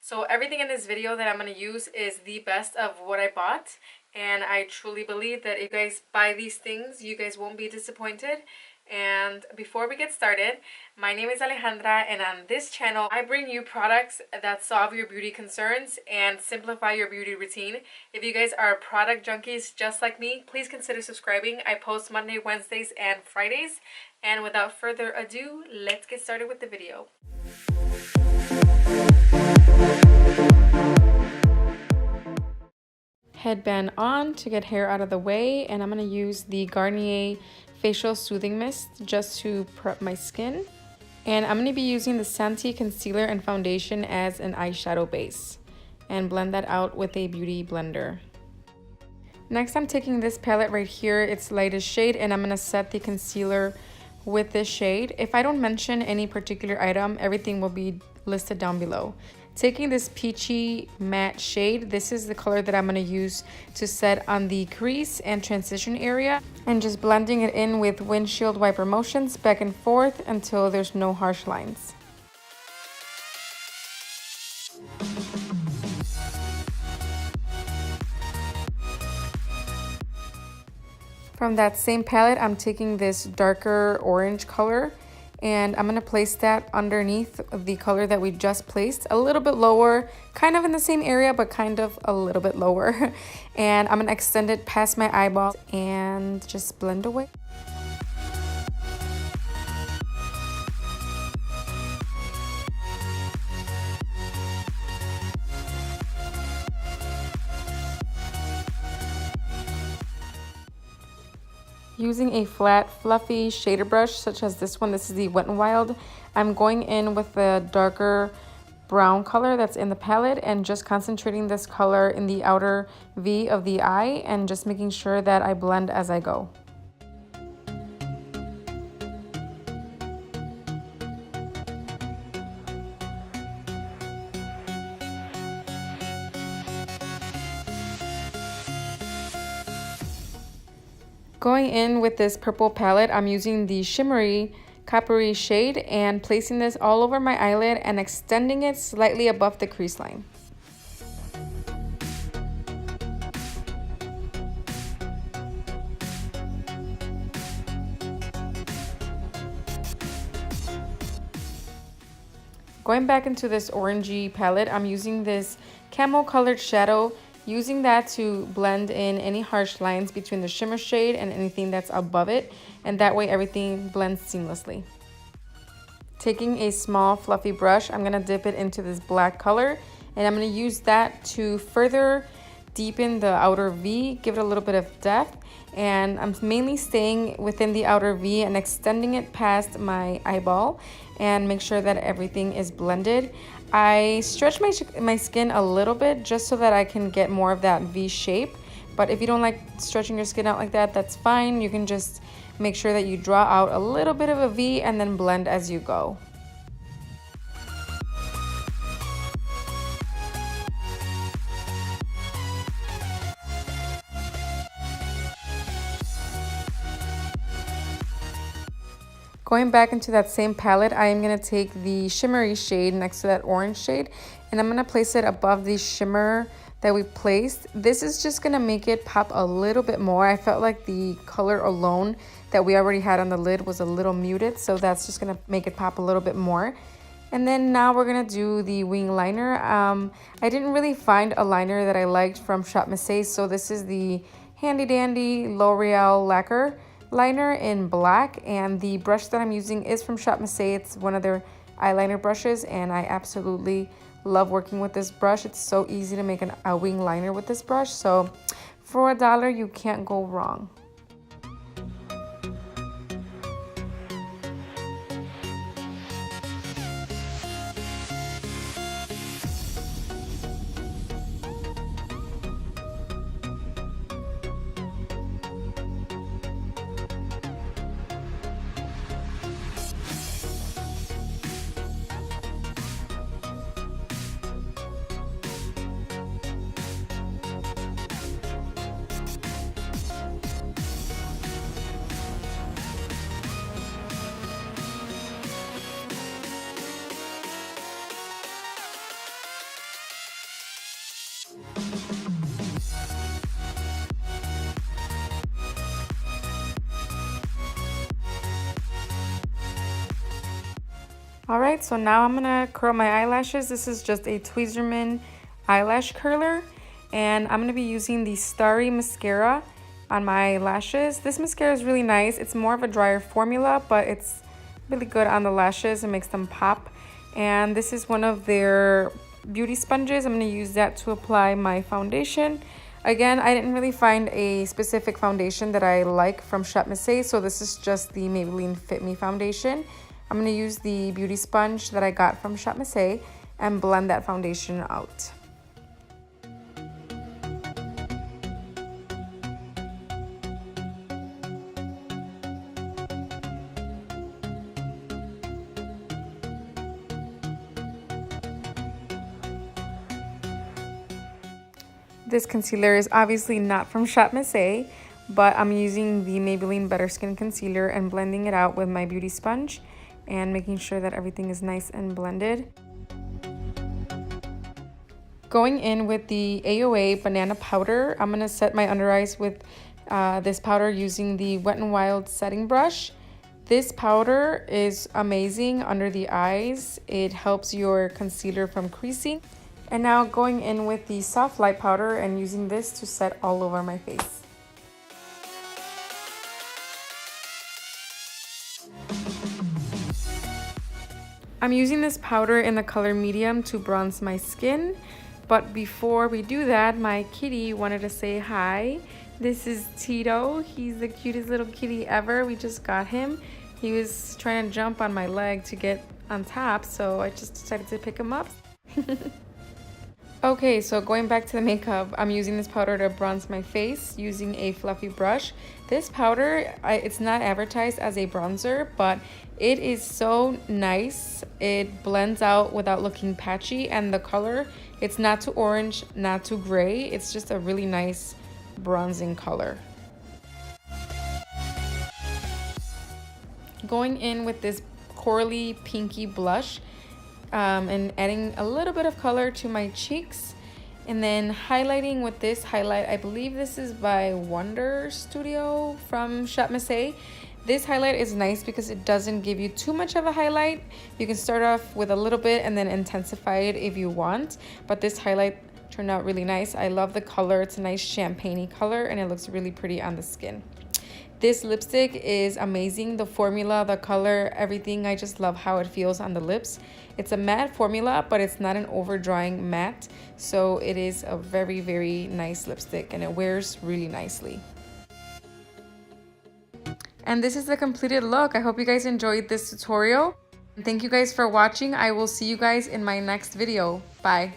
So everything in this video that I'm going to use is the best of what I bought. And I truly believe that if you guys buy these things, you guys won't be disappointed. And before we get started, my name is Alejandra, and on this channel, I bring you products that solve your beauty concerns and simplify your beauty routine. If you guys are product junkies just like me, please consider subscribing. I post Monday, Wednesdays, and Fridays. And without further ado, let's get started with the video. Headband on to get hair out of the way, and I'm going to use the Garnier Facial Soothing Mist just to prep my skin. And I'm going to be using the Santee Concealer and Foundation as an eyeshadow base and blend that out with a beauty blender. Next, I'm taking this palette right here, it's lightest shade, and I'm going to set the concealer with this shade. If I don't mention any particular item, everything will be listed down below. Taking this peachy matte shade, this is the color that I'm going to use to set on the crease and transition area, and just blending it in with windshield wiper motions back and forth until there's no harsh lines. From that same palette, I'm taking this darker orange color, and I'm going to place that underneath the color that we just placed, a little bit lower, kind of in the same area, but kind of a little bit lower. And I'm going to extend it past my eyeball and just blend away. Using a flat, fluffy shader brush such as this one, this is the Wet n Wild, I'm going in with the darker brown color that's in the palette and just concentrating this color in the outer V of the eye and just making sure that I blend as I go. Going in with this purple palette, I'm using the shimmery coppery shade and placing this all over my eyelid and extending it slightly above the crease line. Going back into this orangey palette, I'm using this camel colored shadow, using that to blend in any harsh lines between the shimmer shade and anything that's above it, and that way everything blends seamlessly. Taking a small fluffy brush, I'm going to dip it into this black color, and I'm going to use that to further deepen the outer V, give it a little bit of depth, and I'm mainly staying within the outer V and extending it past my eyeball and make sure that everything is blended. I stretch my skin a little bit just so that I can get more of that V shape, but if you don't like stretching your skin out like that, that's fine. You can just make sure that you draw out a little bit of a V and then blend as you go. Going back into that same palette, I am going to take the shimmery shade next to that orange shade, and I'm going to place it above the shimmer that we placed. This is just going to make it pop a little bit more. I felt like the color alone that we already had on the lid was a little muted, so that's just going to make it pop a little bit more. And then now we're going to do the wing liner. I didn't really find a liner that I liked from Shop Missy, so this is the handy dandy L'Oreal lacquer liner in black, and the brush that I'm using is from Shop Missy. It's one of their eyeliner brushes, and I absolutely love working with this brush. It's so easy to make a wing liner with this brush, so for $1 you can't go wrong. All right, so now I'm gonna curl my eyelashes. This is just a Tweezerman eyelash curler, and I'm gonna be using the Starry mascara on my lashes. This mascara is really nice. It's more of a drier formula, but it's really good on the lashes. It makes them pop. And this is one of their beauty sponges. I'm gonna use that to apply my foundation. Again, I didn't really find a specific foundation that I like from Shop Missy, so this is just the Maybelline Fit Me foundation. I'm gonna use the beauty sponge that I got from Shop Missy and blend that foundation out. This concealer is obviously not from Shop Missy, but I'm using the Maybelline Better Skin Concealer and blending it out with my beauty sponge and making sure that everything is nice and blended. Going in with the AOA Banana Powder, I'm going to set my under eyes with this powder using the Wet n Wild setting brush. This powder is amazing under the eyes. It helps your concealer from creasing. And now going in with the soft light powder and using this to set all over my face. I'm using this powder in the color medium to bronze my skin. But before we do that, my kitty wanted to say hi. This is Tito. He's the cutest little kitty ever. We just got him. He was trying to jump on my leg to get on top, so I just decided to pick him up. Okay, so going back to the makeup, I'm using this powder to bronze my face using a fluffy brush. This powder, it's not advertised as a bronzer, but it is so nice. It blends out without looking patchy, and the color, it's not too orange, not too gray. It's just a really nice bronzing color. Going in with this corally pinky blush. And adding a little bit of color to my cheeks, and then highlighting with this highlight. I believe this is by Wonder Studio from Shop Missy. This highlight is nice because it doesn't give you too much of a highlight. You can start off with a little bit and then intensify it if you want, but this highlight turned out really nice. I love the color. It's a nice champagne-y color and it looks really pretty on the skin. This lipstick is amazing. The formula, the color, everything. I just love how it feels on the lips. It's a matte formula, but it's not an over-drying matte. So it is a very, very nice lipstick and it wears really nicely. And this is the completed look. I hope you guys enjoyed this tutorial. Thank you guys for watching. I will see you guys in my next video. Bye.